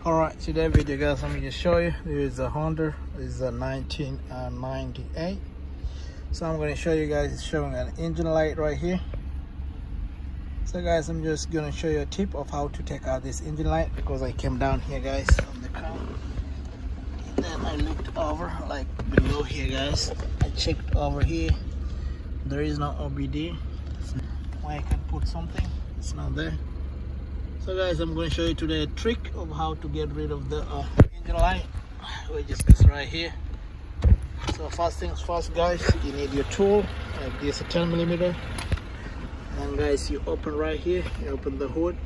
Alright, today video guys, let me just show you. This is a Honda. This is a 1998. So I'm going to show you guys, it's showing an engine light right here. So guys, I'm just going to show you a tip of how to take out this engine light, because I came down here guys on the car, and then I looked over like below here guys. I checked over here, there is no OBD where I can put something, it's not there. So guys, I'm going to show you today a trick of how to get rid of the engine light, which is this right here. So first things first guys, you need your tool like this, a 10mm. And guys, you open right here, you open the hood,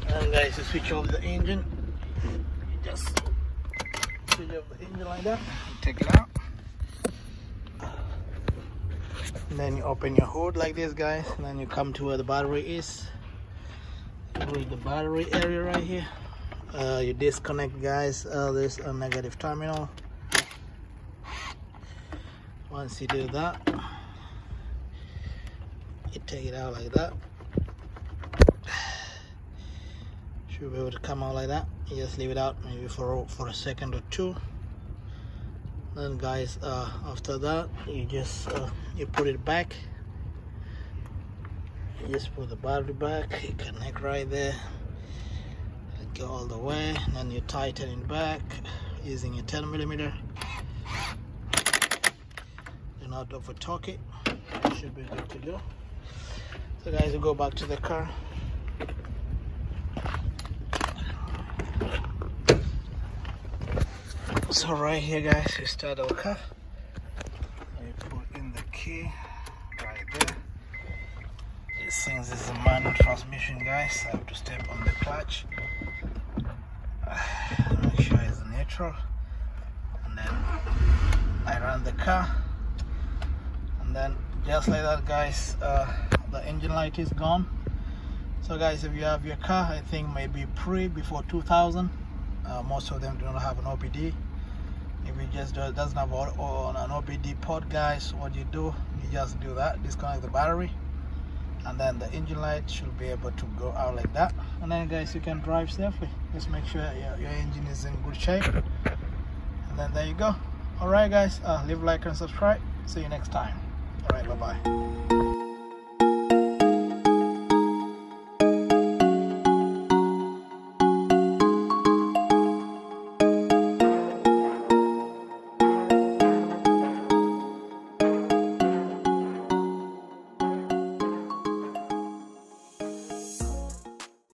and guys, you switch off the engine. You just switch off the engine like that, and take it out. And then you open your hood like this guys, and then you come to where the battery is. With the battery area right here, you disconnect guys this negative terminal. Once you do that, you take it out like that. Should be able to come out like that. You just leave it out maybe for a second or two. Then guys, after that you just you put it back. You just put the battery back, you connect right there, go all the way, and then you tighten it back using your 10mm. Do not over torque it, should be good to go. So guys, we go back to the car. So right here guys, we start our car. We put in the key right there. Since this is a manual transmission guys, I have to step on the clutch, make sure it's neutral, and then I run the car, and then just like that guys, the engine light is gone. So guys, if you have your car, I think maybe before 2000, most of them do not have an OBD. If you just doesn't have an OBD port guys, what you do, you just do that, disconnect the battery, and then the engine light should be able to go out like that, and then guys, you can drive safely. Just make sure your engine is in good shape, and then there you go. All right guys, leave a like and subscribe. See you next time. All right, bye bye.